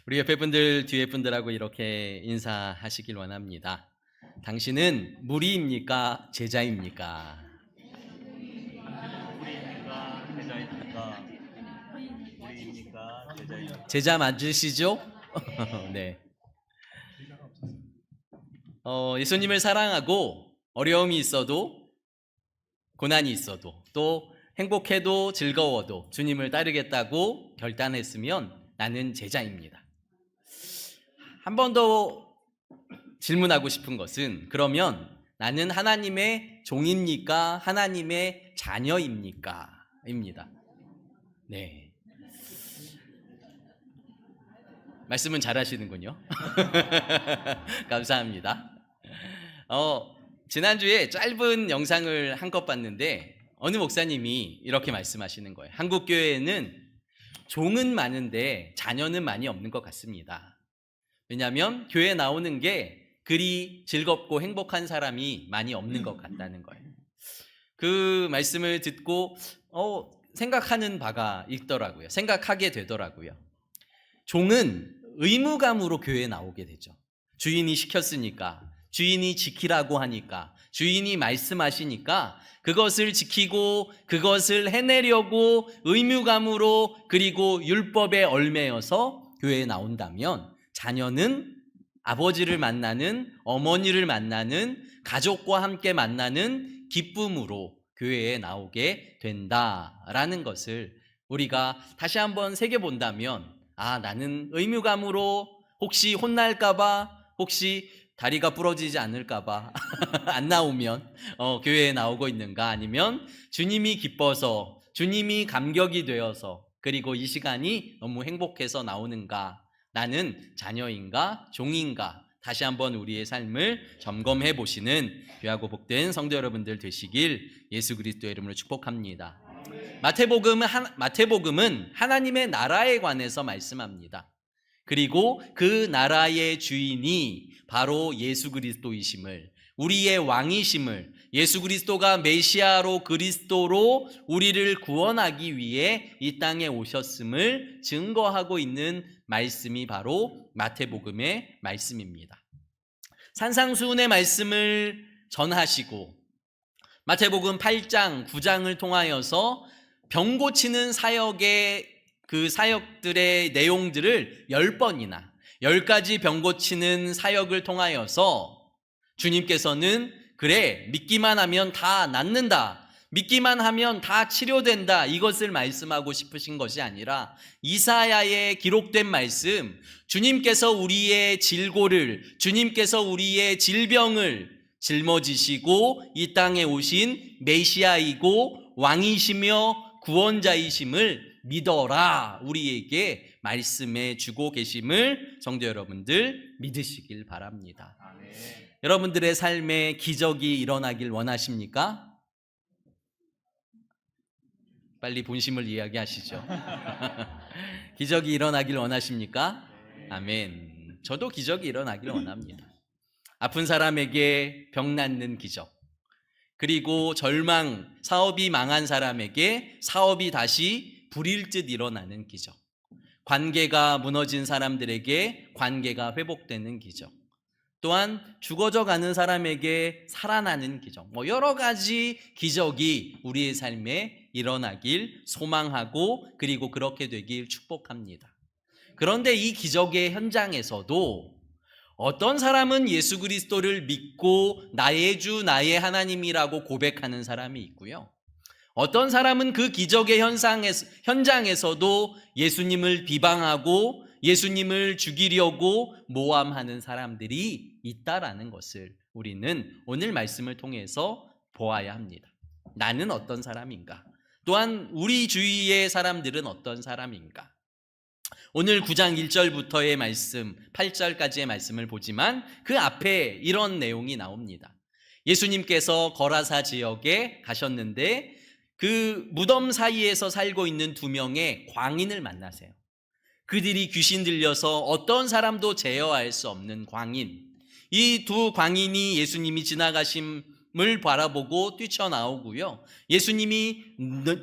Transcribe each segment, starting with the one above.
우리 옆에 분들, 뒤에 분들하고 이렇게 인사하시길 원합니다. 당신은 무리입니까? 제자입니까? 우리입니까? 제자입니까? 우리입니까? 제자입니까? 제자 맞으시죠? 네. 예수님을 사랑하고 어려움이 있어도 고난이 있어도 또 행복해도 즐거워도 주님을 따르겠다고 결단했으면 나는 제자입니다. 한 번 더 질문하고 싶은 것은 그러면 나는 하나님의 종입니까? 하나님의 자녀입니까? 입니다. 네. 말씀은 잘하시는군요. 감사합니다. 지난주에 짧은 영상을 한껏 봤는데 어느 목사님이 이렇게 말씀하시는 거예요. 한국 교회에는 종은 많은데 자녀는 많이 없는 것 같습니다. 왜냐하면 교회에 나오는 게 그리 즐겁고 행복한 사람이 많이 없는 것 같다는 거예요. 그 말씀을 듣고 생각하는 바가 있더라고요. 생각하게 되더라고요. 종은 의무감으로 교회에 나오게 되죠. 주인이 시켰으니까, 주인이 지키라고 하니까, 주인이 말씀하시니까 그것을 지키고 그것을 해내려고 의무감으로 그리고 율법에 얽매여서 교회에 나온다면 자녀는 아버지를 만나는, 어머니를 만나는, 가족과 함께 만나는 기쁨으로 교회에 나오게 된다라는 것을 우리가 다시 한번 새겨본다면 나는 의무감으로 혹시 혼날까봐, 혹시 다리가 부러지지 않을까봐 안 나오면 교회에 나오고 있는가, 아니면 주님이 기뻐서, 주님이 감격이 되어서, 그리고 이 시간이 너무 행복해서 나오는가, 나는 자녀인가 종인가, 다시 한번 우리의 삶을 점검해 보시는 귀하고 복된 성도 여러분들 되시길 예수 그리스도의 이름으로 축복합니다. 마태복음은 하나님의 나라에 관해서 말씀합니다. 그리고 그 나라의 주인이 바로 예수 그리스도이심을, 우리의 왕이심을, 예수 그리스도가 메시아로 그리스도로 우리를 구원하기 위해 이 땅에 오셨음을 증거하고 있는 말씀이 바로 마태복음의 말씀입니다. 산상수훈의 말씀을 전하시고 마태복음 8장, 9장을 통하여서 병 고치는 사역의 그 사역들의 내용들을 10번이나 10가지 병 고치는 사역을 통하여서 주님께서는 그래, 믿기만 하면 다 낫는다, 믿기만 하면 다 치료된다, 이것을 말씀하고 싶으신 것이 아니라 이사야에 기록된 말씀, 주님께서 우리의 질고를, 주님께서 우리의 질병을 짊어지시고 이 땅에 오신 메시아이고 왕이시며 구원자이심을 믿어라, 우리에게 말씀해 주고 계심을 성도 여러분들 믿으시길 바랍니다. 아멘. 여러분들의 삶에 기적이 일어나길 원하십니까? 빨리 본심을 이야기하시죠. 기적이 일어나길 원하십니까? 아멘. 저도 기적이 일어나길 원합니다. 아픈 사람에게 병 낫는 기적, 그리고 사업이 망한 사람에게 사업이 다시 불일 듯 일어나는 기적, 관계가 무너진 사람들에게 관계가 회복되는 기적, 또한 죽어져 가는 사람에게 살아나는 기적, 여러 가지 기적이 우리의 삶에 일어나길 소망하고 그리고 그렇게 되길 축복합니다. 그런데 이 기적의 현장에서도 어떤 사람은 예수 그리스도를 믿고 나의 주, 나의 하나님이라고 고백하는 사람이 있고요. 어떤 사람은 그 기적의 현장에서도 예수님을 비방하고 예수님을 죽이려고 모함하는 사람들이 있다라는 것을 우리는 오늘 말씀을 통해서 보아야 합니다. 나는 어떤 사람인가? 또한 우리 주위의 사람들은 어떤 사람인가? 오늘 9장 1절부터의 말씀, 8절까지의 말씀을 보지만 그 앞에 이런 내용이 나옵니다. 예수님께서 거라사 지역에 가셨는데 그 무덤 사이에서 살고 있는 2명의 광인을 만나세요. 그들이 귀신 들려서 어떤 사람도 제어할 수 없는 광인, 이 두 광인이 예수님이 지나가신 예수님을 바라보고 뛰쳐나오고요. 예수님이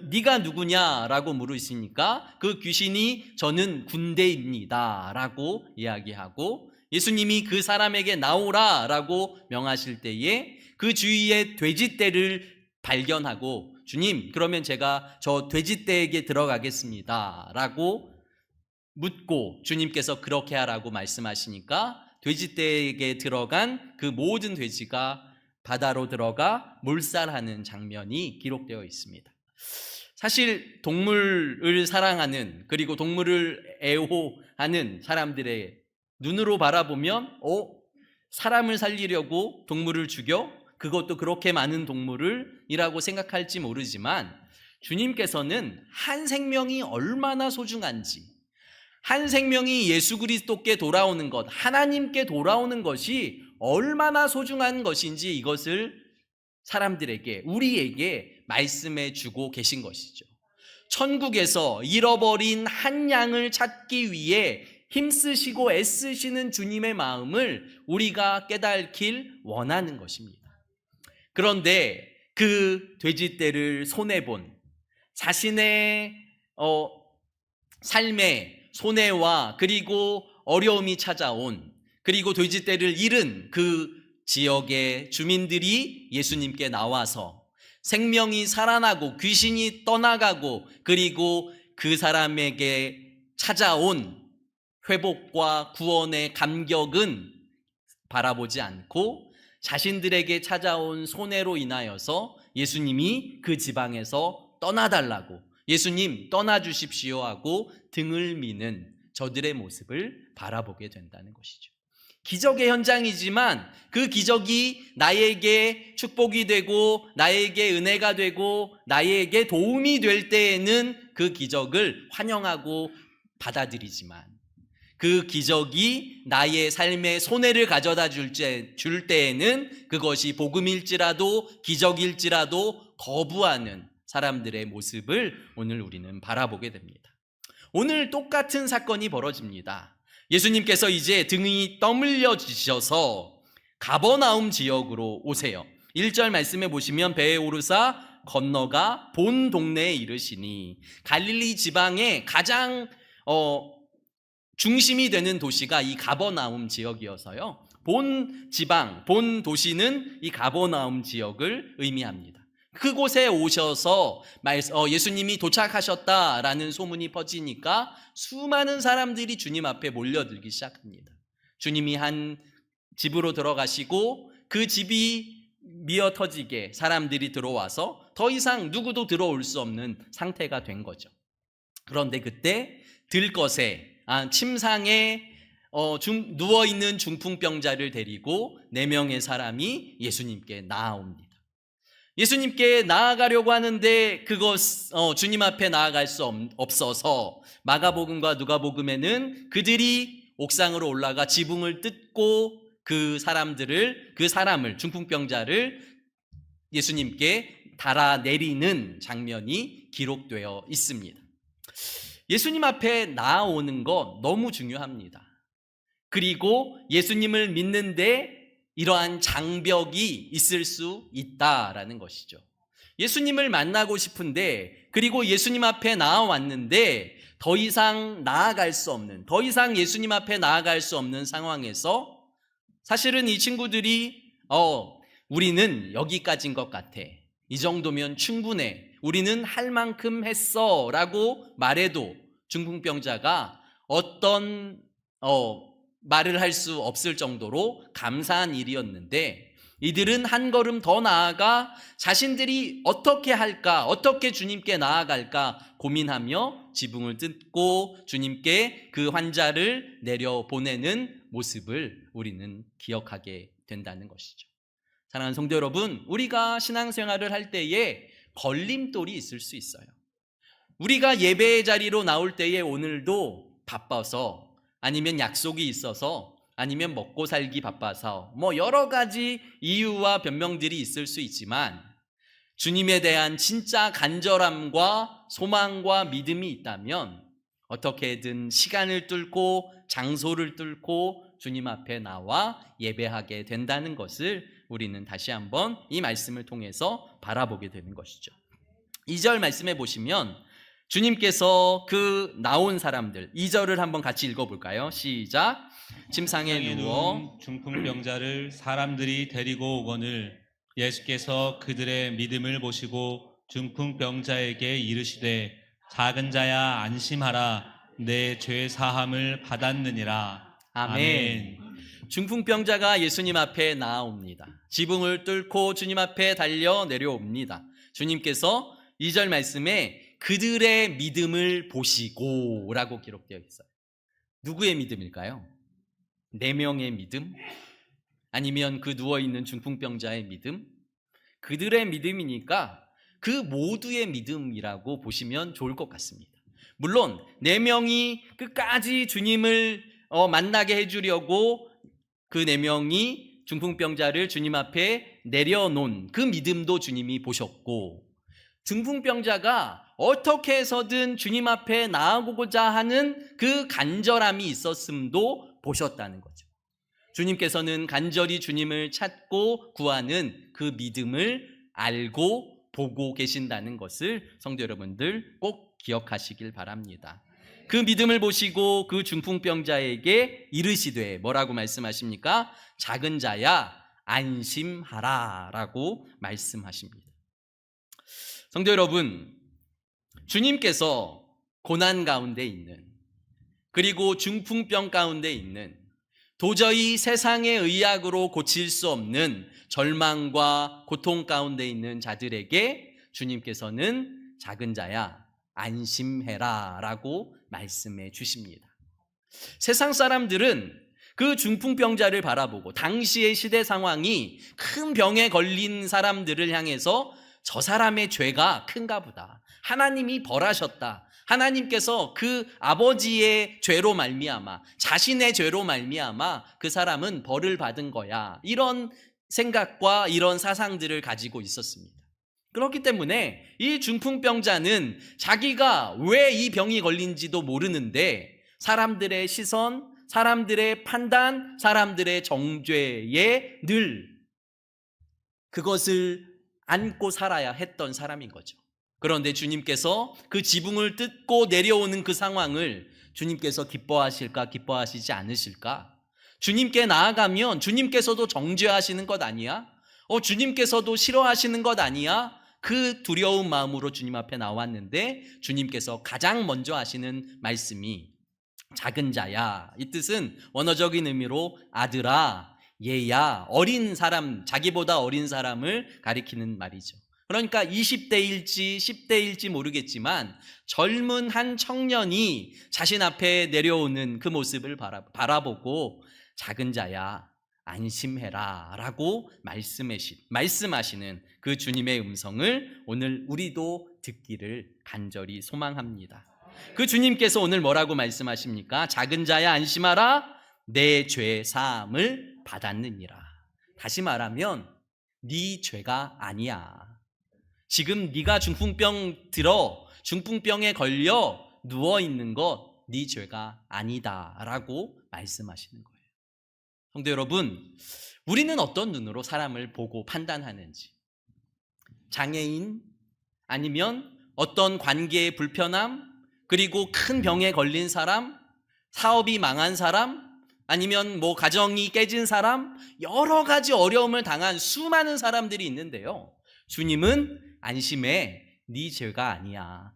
네가 누구냐라고 물으시니까 그 귀신이 저는 군대입니다라고 이야기하고, 예수님이 그 사람에게 나오라라고 명하실 때에 그 주위에 돼지떼를 발견하고, 주님 그러면 제가 저 돼지떼에게 들어가겠습니다라고 묻고 주님께서 그렇게 하라고 말씀하시니까 돼지떼에게 들어간 그 모든 돼지가 바다로 들어가 몰살하는 장면이 기록되어 있습니다. 사실 동물을 사랑하는, 그리고 동물을 애호하는 사람들의 눈으로 바라보면 사람을 살리려고 동물을 죽여? 그것도 그렇게 많은 동물을 이라고 생각할지 모르지만, 주님께서는 한 생명이 얼마나 소중한지, 한 생명이 예수 그리스도께 돌아오는 것, 하나님께 돌아오는 것이 얼마나 소중한 것인지 이것을 사람들에게, 우리에게 말씀해 주고 계신 것이죠. 천국에서 잃어버린 한 양을 찾기 위해 힘쓰시고 애쓰시는 주님의 마음을 우리가 깨닫길 원하는 것입니다. 그런데 그 돼지떼를 손해본, 자신의 삶의 손해와 그리고 어려움이 찾아온, 그리고 돼지떼를 잃은 그 지역의 주민들이 예수님께 나와서 생명이 살아나고 귀신이 떠나가고, 그리고 그 사람에게 찾아온 회복과 구원의 감격은 바라보지 않고 자신들에게 찾아온 손해로 인하여서 예수님이 그 지방에서 떠나달라고, 예수님 떠나주십시오 하고 등을 미는 저들의 모습을 바라보게 된다는 것이죠. 기적의 현장이지만 그 기적이 나에게 축복이 되고 나에게 은혜가 되고 나에게 도움이 될 때에는 그 기적을 환영하고 받아들이지만, 그 기적이 나의 삶에 손해를 가져다 줄 때에는 그것이 복음일지라도 기적일지라도 거부하는 사람들의 모습을 오늘 우리는 바라보게 됩니다. 오늘 똑같은 사건이 벌어집니다. 예수님께서 이제 등이 떠밀려지셔서 가버나움 지역으로 오세요. 1절 말씀에 보시면 배에 오르사 건너가 본 동네에 이르시니, 갈릴리 지방의 가장 중심이 되는 도시가 이 가버나움 지역이어서요, 본 지방, 본 도시는 이 가버나움 지역을 의미합니다. 그곳에 오셔서 예수님이 도착하셨다라는 소문이 퍼지니까 수많은 사람들이 주님 앞에 몰려들기 시작합니다. 주님이 한 집으로 들어가시고 그 집이 미어 터지게 사람들이 들어와서 더 이상 누구도 들어올 수 없는 상태가 된 거죠. 그런데 그때 들것에 침상에 누워있는 중풍병자를 데리고 4명의 사람이 예수님께 나아옵니다. 예수님께 나아가려고 하는데 주님 앞에 나아갈 수 없어서 마가복음과 누가복음에는 그들이 옥상으로 올라가 지붕을 뜯고 그 사람을 중풍병자를 예수님께 달아내리는 장면이 기록되어 있습니다. 예수님 앞에 나아오는 거 너무 중요합니다. 그리고 예수님을 믿는데 이러한 장벽이 있을 수 있다라는 것이죠. 예수님을 만나고 싶은데, 그리고 예수님 앞에 나아왔는데 더 이상 예수님 앞에 나아갈 수 없는 상황에서 사실은 이 친구들이 우리는 여기까지인 것 같아, 이 정도면 충분해, 우리는 할 만큼 했어 라고 말해도 중풍병자가 어떤 말을 할 수 없을 정도로 감사한 일이었는데, 이들은 한 걸음 더 나아가 자신들이 어떻게 할까, 어떻게 주님께 나아갈까 고민하며 지붕을 뜯고 주님께 그 환자를 내려보내는 모습을 우리는 기억하게 된다는 것이죠. 사랑하는 성도 여러분, 우리가 신앙생활을 할 때에 걸림돌이 있을 수 있어요. 우리가 예배의 자리로 나올 때에 오늘도 바빠서, 아니면 약속이 있어서, 아니면 먹고 살기 바빠서 여러 가지 이유와 변명들이 있을 수 있지만, 주님에 대한 진짜 간절함과 소망과 믿음이 있다면 어떻게든 시간을 뚫고 장소를 뚫고 주님 앞에 나와 예배하게 된다는 것을 우리는 다시 한번 이 말씀을 통해서 바라보게 되는 것이죠. 2절 말씀에 보시면 주님께서 그 나온 사람들, 2절을 한번 같이 읽어볼까요? 시작. 침상에 누워 중풍병자를 사람들이 데리고 오거늘 예수께서 그들의 믿음을 보시고 중풍병자에게 이르시되 작은 자야 안심하라 내 죄 사함을 받았느니라. 아멘. 중풍병자가 예수님 앞에 나아옵니다. 지붕을 뚫고 주님 앞에 달려 내려옵니다. 주님께서 2절 말씀에 그들의 믿음을 보시고 라고 기록되어 있어요. 누구의 믿음일까요? 4명의 믿음? 아니면 그 누워있는 중풍병자의 믿음? 그들의 믿음이니까 그 모두의 믿음이라고 보시면 좋을 것 같습니다. 물론 4명이 끝까지 주님을 만나게 해주려고 그 4명이 중풍병자를 주님 앞에 내려놓은 그 믿음도 주님이 보셨고, 중풍병자가 어떻게 해서든 주님 앞에 나아오고자 하는 그 간절함이 있었음도 보셨다는 거죠. 주님께서는 간절히 주님을 찾고 구하는 그 믿음을 알고 보고 계신다는 것을 성도 여러분들 꼭 기억하시길 바랍니다. 그 믿음을 보시고 그 중풍병자에게 이르시되 뭐라고 말씀하십니까? 작은 자야 안심하라 라고 말씀하십니다. 성도 여러분, 주님께서 고난 가운데 있는, 그리고 중풍병 가운데 있는, 도저히 세상의 의학으로 고칠 수 없는 절망과 고통 가운데 있는 자들에게 주님께서는 작은 자야 안심해라 라고 말씀해 주십니다. 세상 사람들은 그 중풍병자를 바라보고 당시의 시대 상황이 큰 병에 걸린 사람들을 향해서 저 사람의 죄가 큰가 보다, 하나님이 벌하셨다, 하나님께서 그 아버지의 죄로 말미암아, 자신의 죄로 말미암아 그 사람은 벌을 받은 거야, 이런 생각과 이런 사상들을 가지고 있었습니다. 그렇기 때문에 이 중풍병자는 자기가 왜 이 병이 걸린지도 모르는데 사람들의 시선, 사람들의 판단, 사람들의 정죄에 늘 그것을 안고 살아야 했던 사람인 거죠. 그런데 주님께서 그 지붕을 뜯고 내려오는 그 상황을 주님께서 기뻐하실까, 기뻐하시지 않으실까? 주님께 나아가면 주님께서도 정죄하시는 것 아니야? 주님께서도 싫어하시는 것 아니야? 그 두려운 마음으로 주님 앞에 나왔는데 주님께서 가장 먼저 하시는 말씀이 작은 자야. 이 뜻은 원어적인 의미로 아들아, 얘야, 어린 사람, 자기보다 어린 사람을 가리키는 말이죠. 그러니까 20대일지 10대일지 모르겠지만 젊은 한 청년이 자신 앞에 내려오는 그 모습을 바라보고 작은 자야 안심해라 라고 말씀하시는 그 주님의 음성을 오늘 우리도 듣기를 간절히 소망합니다. 그 주님께서 오늘 뭐라고 말씀하십니까? 작은 자야 안심하라 내 죄 사함을 받았느니라. 다시 말하면 네 죄가 아니야. 지금 네가 중풍병에 걸려 누워있는 것 네 죄가 아니다 라고 말씀하시는 거예요. 성도 여러분, 우리는 어떤 눈으로 사람을 보고 판단하는지, 장애인, 아니면 어떤 관계의 불편함, 그리고 큰 병에 걸린 사람, 사업이 망한 사람, 아니면 가정이 깨진 사람, 여러 가지 어려움을 당한 수많은 사람들이 있는데요, 주님은 안심해, 네 죄가 아니야,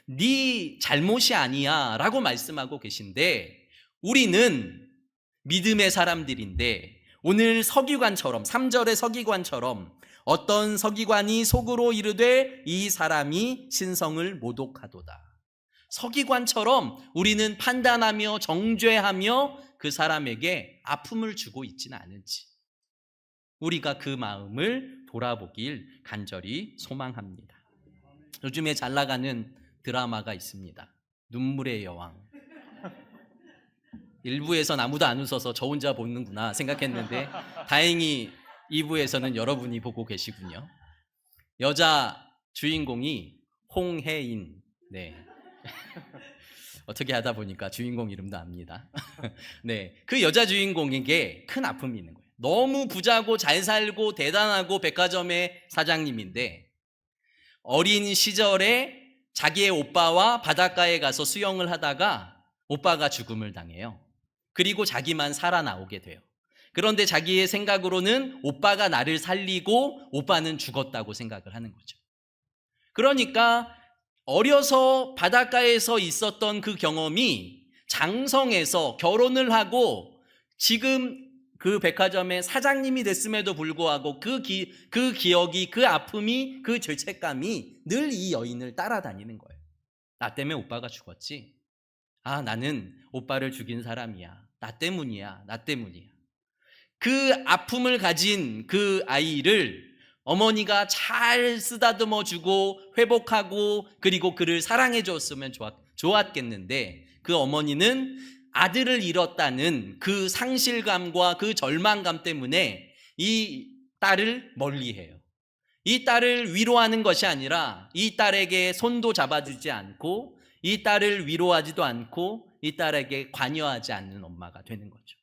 네 잘못이 아니야 라고 말씀하고 계신데, 우리는 믿음의 사람들인데 오늘 서기관처럼 3절의 서기관처럼 어떤 서기관이 속으로 이르되 이 사람이 신성을 모독하도다. 서기관처럼 우리는 판단하며 정죄하며 그 사람에게 아픔을 주고 있지는 않은지 우리가 그 마음을 돌아보길 간절히 소망합니다. 요즘에 잘 나가는 드라마가 있습니다. 눈물의 여왕. 1부에선 아무도 안 웃어서 저 혼자 보는구나 생각했는데 다행히 2부에서는 여러분이 보고 계시군요. 여자 주인공이 홍혜인. 네. 어떻게 하다 보니까 주인공 이름도 압니다. 네. 그 여자 주인공에게 큰 아픔이 있는 거예요. 너무 부자고 잘 살고 대단하고 백화점의 사장님인데 어린 시절에 자기의 오빠와 바닷가에 가서 수영을 하다가 오빠가 죽음을 당해요. 그리고 자기만 살아나오게 돼요. 그런데 자기의 생각으로는 오빠가 나를 살리고 오빠는 죽었다고 생각을 하는 거죠. 그러니까 어려서 바닷가에서 있었던 그 경험이 장성해서 결혼을 하고 지금 그 백화점의 사장님이 됐음에도 불구하고 그 기억이, 그 아픔이, 그 죄책감이 늘 이 여인을 따라다니는 거예요. 나 때문에 오빠가 죽었지. 아, 나는 오빠를 죽인 사람이야. 나 때문이야. 나 때문이야. 그 아픔을 가진 그 아이를 어머니가 잘 쓰다듬어 주고 회복하고 그리고 그를 사랑해 줬으면 좋았겠는데 그 어머니는 아들을 잃었다는 그 상실감과 그 절망감 때문에 이 딸을 멀리해요. 이 딸을 위로하는 것이 아니라 이 딸에게 손도 잡아주지 않고 이 딸을 위로하지도 않고 이 딸에게 관여하지 않는 엄마가 되는 거죠.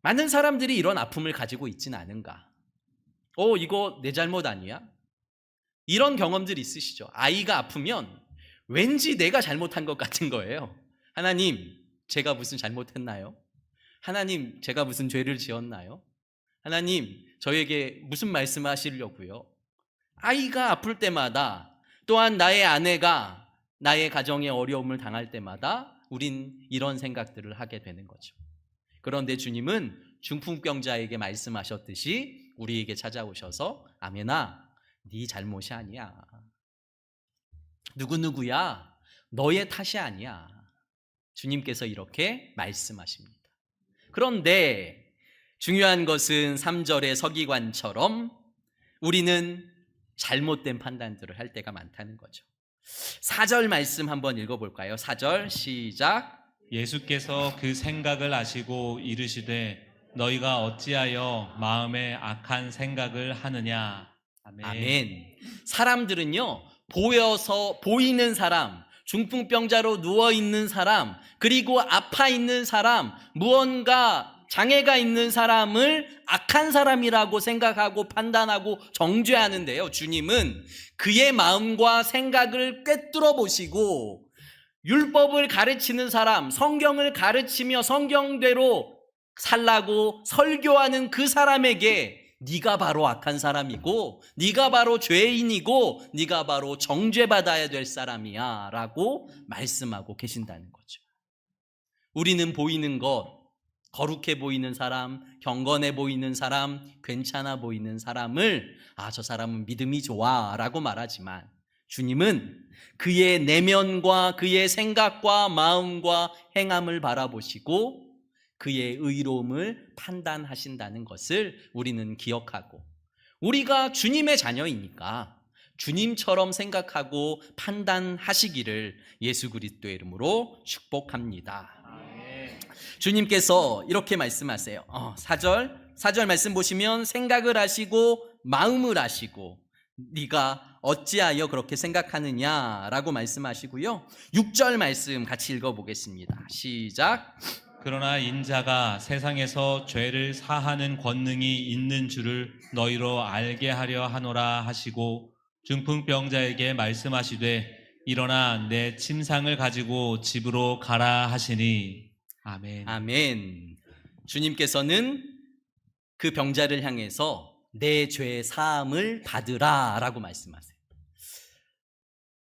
많은 사람들이 이런 아픔을 가지고 있지는 않은가? 이거 내 잘못 아니야? 이런 경험들이 있으시죠? 아이가 아프면 왠지 내가 잘못한 것 같은 거예요. 하나님, 제가 무슨 잘못했나요? 하나님, 제가 무슨 죄를 지었나요? 하나님, 저에게 무슨 말씀하시려고요? 아이가 아플 때마다 또한 나의 아내가 나의 가정에 어려움을 당할 때마다 우린 이런 생각들을 하게 되는 거죠. 그런데 주님은 중풍병자에게 말씀하셨듯이 우리에게 찾아오셔서 아멘아, 네 잘못이 아니야. 누구누구야, 너의 탓이 아니야. 주님께서 이렇게 말씀하십니다. 그런데 중요한 것은 3절의 서기관처럼 우리는 잘못된 판단들을 할 때가 많다는 거죠. 4절 말씀 한번 읽어볼까요? 4절 시작. 예수께서 그 생각을 아시고 이르시되 너희가 어찌하여 마음에 악한 생각을 하느냐. 아멘. 아멘. 사람들은요, 보이는 사람, 중풍병자로 누워있는 사람, 그리고 아파 있는 사람, 무언가 장애가 있는 사람을 악한 사람이라고 생각하고 판단하고 정죄하는데요. 주님은 그의 마음과 생각을 꿰뚫어 보시고 율법을 가르치는 사람, 성경을 가르치며 성경대로 살라고 설교하는 그 사람에게 네가 바로 악한 사람이고 네가 바로 죄인이고 네가 바로 정죄받아야 될 사람이야 라고 말씀하고 계신다는 거죠. 우리는 보이는 것, 거룩해 보이는 사람, 경건해 보이는 사람, 괜찮아 보이는 사람을 저 사람은 믿음이 좋아 라고 말하지만 주님은 그의 내면과 그의 생각과 마음과 행함을 바라보시고 그의 의로움을 판단하신다는 것을 우리는 기억하고 우리가 주님의 자녀이니까 주님처럼 생각하고 판단하시기를 예수 그리스도의 이름으로 축복합니다. 주님께서 이렇게 말씀하세요. 4절 말씀 보시면 생각을 하시고 마음을 하시고 네가 어찌하여 그렇게 생각하느냐라고 말씀하시고요. 6절 말씀 같이 읽어보겠습니다. 시작. 그러나 인자가 세상에서 죄를 사하는 권능이 있는 줄을 너희로 알게 하려 하노라 하시고 중풍병자에게 말씀하시되 일어나 내 침상을 가지고 집으로 가라 하시니. 아멘. 아멘. 주님께서는 그 병자를 향해서 내 죄 사함을 받으라 라고 말씀하세요.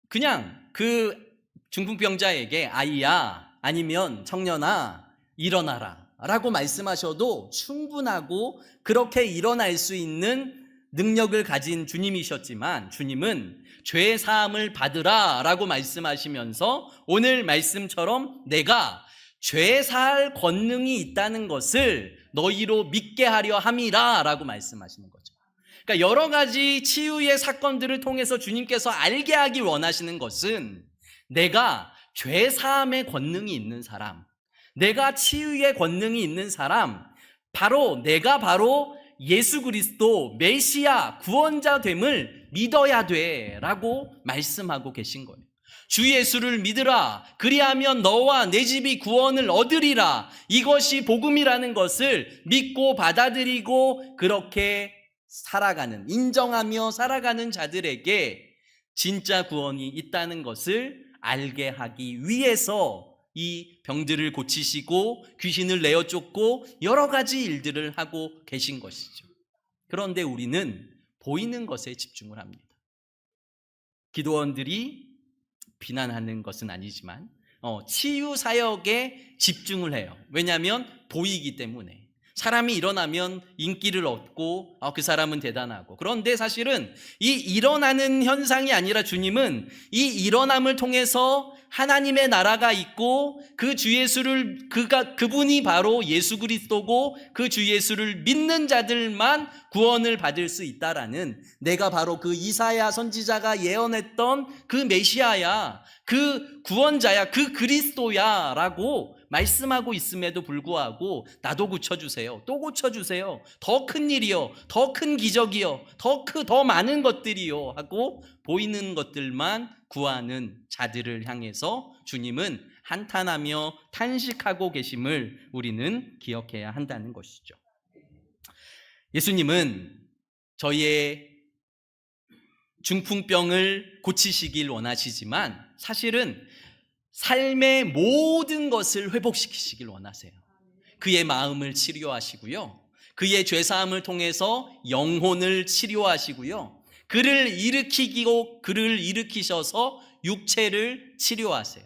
그냥 그 중풍병자에게 아이야 아니면 청년아 일어나라 라고 말씀하셔도 충분하고 그렇게 일어날 수 있는 능력을 가진 주님이셨지만 주님은 죄 사함을 받으라 라고 말씀하시면서 오늘 말씀처럼 내가 죄 사할 권능이 있다는 것을 너희로 믿게 하려 함이라 라고 말씀하시는 거죠. 그러니까 여러 가지 치유의 사건들을 통해서 주님께서 알게 하기 원하시는 것은 내가 죄 사함의 권능이 있는 사람, 내가 치유의 권능이 있는 사람, 내가 바로 예수 그리스도 메시아 구원자 됨을 믿어야 돼 라고 말씀하고 계신 거예요. 주 예수를 믿으라. 그리하면 너와 내 집이 구원을 얻으리라. 이것이 복음이라는 것을 믿고 받아들이고 그렇게 살아가는, 인정하며 살아가는 자들에게 진짜 구원이 있다는 것을 알게 하기 위해서 이 병들을 고치시고 귀신을 내어 쫓고 여러 가지 일들을 하고 계신 것이죠. 그런데 우리는 보이는 것에 집중을 합니다. 기도원들이 비난하는 것은 아니지만 치유 사역에 집중을 해요. 왜냐하면 보이기 때문에. 사람이 일어나면 인기를 얻고 그 사람은 대단하고, 그런데 사실은 이 일어나는 현상이 아니라 주님은 이 일어남을 통해서 하나님의 나라가 있고 그 주 예수를 그분이 바로 예수 그리스도고 그 주 예수를 믿는 자들만 구원을 받을 수 있다라는, 내가 바로 그 이사야 선지자가 예언했던 그 메시아야, 그 구원자야, 그 그리스도야라고 말씀하고 있음에도 불구하고 나도 고쳐주세요, 또 고쳐주세요, 더 큰 일이요, 더 큰 기적이요, 더 많은 것들이요 하고 보이는 것들만 구하는 자들을 향해서 주님은 한탄하며 탄식하고 계심을 우리는 기억해야 한다는 것이죠. 예수님은 저희의 중풍병을 고치시길 원하시지만 사실은 삶의 모든 것을 회복시키시길 원하세요. 그의 마음을 치료하시고요, 그의 죄사함을 통해서 영혼을 치료하시고요, 그를 일으키셔서 육체를 치료하세요.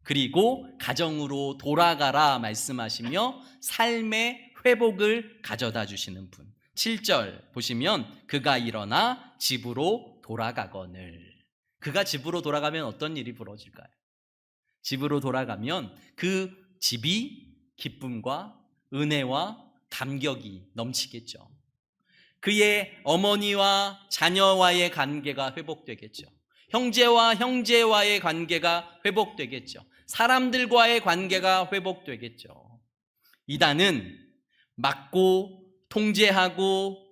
그리고 가정으로 돌아가라 말씀하시며 삶의 회복을 가져다 주시는 분. 7절 보시면 그가 일어나 집으로 돌아가거늘. 그가 집으로 돌아가면 어떤 일이 벌어질까요? 집으로 돌아가면 그 집이 기쁨과 은혜와 감격이 넘치겠죠. 그의 어머니와 자녀와의 관계가 회복되겠죠. 형제와 형제와의 관계가 회복되겠죠. 사람들과의 관계가 회복되겠죠. 이단은 막고 통제하고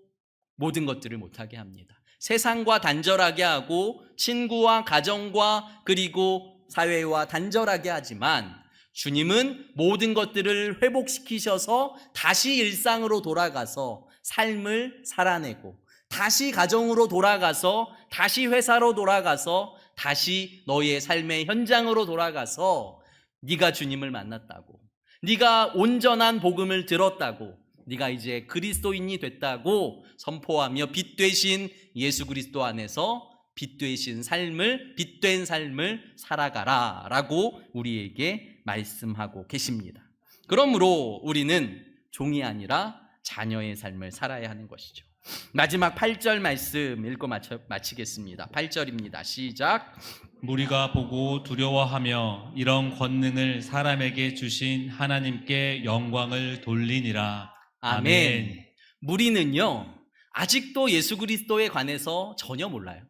모든 것들을 못하게 합니다. 세상과 단절하게 하고 친구와 가정과 그리고 사회와 단절하게 하지만 주님은 모든 것들을 회복시키셔서 다시 일상으로 돌아가서 삶을 살아내고, 다시 가정으로 돌아가서, 다시 회사로 돌아가서, 다시 너의 삶의 현장으로 돌아가서 네가 주님을 만났다고, 네가 온전한 복음을 들었다고, 네가 이제 그리스도인이 됐다고 선포하며 빛 되신 예수 그리스도 안에서 빛된 삶을 살아가라 라고 우리에게 말씀하고 계십니다. 그러므로 우리는 종이 아니라 자녀의 삶을 살아야 하는 것이죠. 마지막 8절 말씀 읽고 마치겠습니다. 8절입니다. 시작. 무리가 보고 두려워하며 이런 권능을 사람에게 주신 하나님께 영광을 돌리니라. 아멘. 무리는요, 아직도 예수 그리스도에 관해서 전혀 몰라요.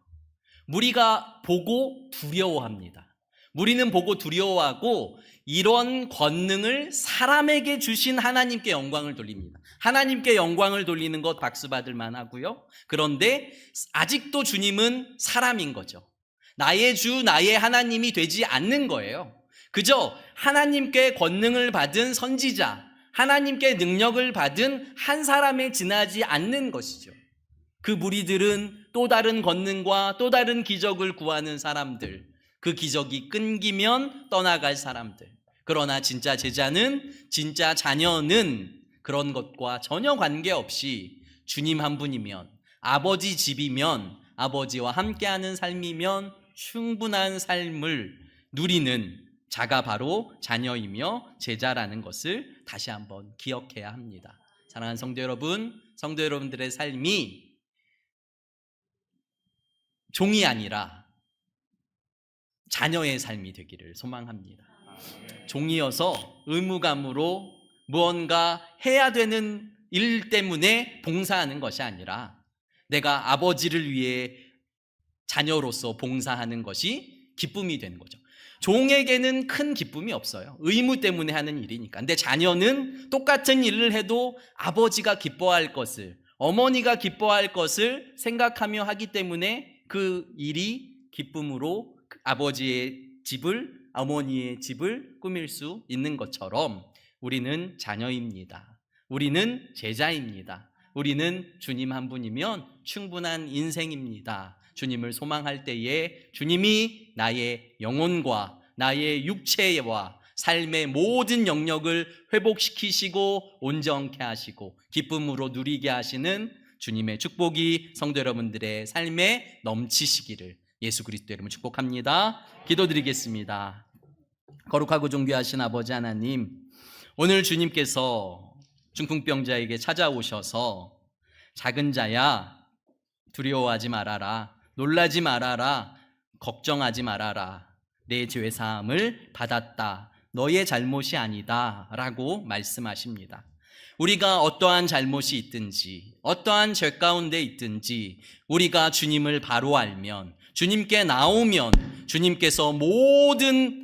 무리가 보고 두려워합니다. 무리는 보고 두려워하고 이런 권능을 사람에게 주신 하나님께 영광을 돌립니다. 하나님께 영광을 돌리는 것 박수 받을 만하고요. 그런데 아직도 주님은 사람인 거죠. 나의 주, 나의 하나님이 되지 않는 거예요. 그저 하나님께 권능을 받은 선지자, 하나님께 능력을 받은 한 사람에 지나지 않는 것이죠. 그 무리들은 또 다른 권능과 또 다른 기적을 구하는 사람들, 그 기적이 끊기면 떠나갈 사람들. 그러나 진짜 제자는, 진짜 자녀는 그런 것과 전혀 관계없이 주님 한 분이면, 아버지 집이면, 아버지와 함께하는 삶이면 충분한 삶을 누리는 자가 바로 자녀이며 제자라는 것을 다시 한번 기억해야 합니다. 사랑하는 성도 여러분, 성도 여러분들의 삶이 종이 아니라 자녀의 삶이 되기를 소망합니다. 종이어서 의무감으로 무언가 해야 되는 일 때문에 봉사하는 것이 아니라 내가 아버지를 위해 자녀로서 봉사하는 것이 기쁨이 되는 거죠. 종에게는 큰 기쁨이 없어요. 의무 때문에 하는 일이니까. 근데 자녀는 똑같은 일을 해도 아버지가 기뻐할 것을, 어머니가 기뻐할 것을 생각하며 하기 때문에 그 일이 기쁨으로 아버지의 집을, 어머니의 집을 꾸밀 수 있는 것처럼 우리는 자녀입니다. 우리는 제자입니다. 우리는 주님 한 분이면 충분한 인생입니다. 주님을 소망할 때에 주님이 나의 영혼과 나의 육체와 삶의 모든 영역을 회복시키시고 온전케 하시고 기쁨으로 누리게 하시는 주님의 축복이 성도 여러분들의 삶에 넘치시기를 예수 그리스도 이름으로 축복합니다. 기도드리겠습니다. 거룩하고 존귀하신 아버지 하나님, 오늘 주님께서 중풍병자에게 찾아오셔서 작은 자야 두려워하지 말아라, 놀라지 말아라, 걱정하지 말아라, 내 죄사함을 받았다, 너의 잘못이 아니다 라고 말씀하십니다. 우리가 어떠한 잘못이 있든지 어떠한 죄 가운데 있든지 우리가 주님을 바로 알면, 주님께 나오면 주님께서 모든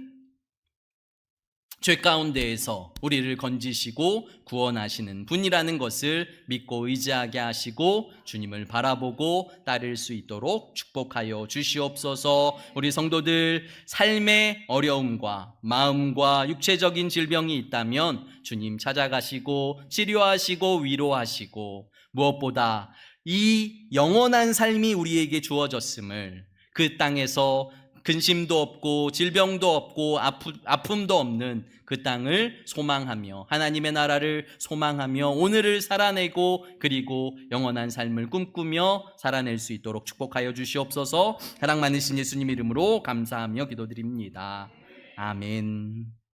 죄 가운데에서 우리를 건지시고 구원하시는 분이라는 것을 믿고 의지하게 하시고 주님을 바라보고 따를 수 있도록 축복하여 주시옵소서. 우리 성도들 삶의 어려움과 마음과 육체적인 질병이 있다면 주님 찾아가시고 치료하시고 위로하시고, 무엇보다 이 영원한 삶이 우리에게 주어졌음을, 그 땅에서 근심도 없고 질병도 없고 아픔도 없는 그 땅을 소망하며 하나님의 나라를 소망하며 오늘을 살아내고 그리고 영원한 삶을 꿈꾸며 살아낼 수 있도록 축복하여 주시옵소서. 사랑 많으신 예수님 이름으로 감사하며 기도드립니다. 아멘.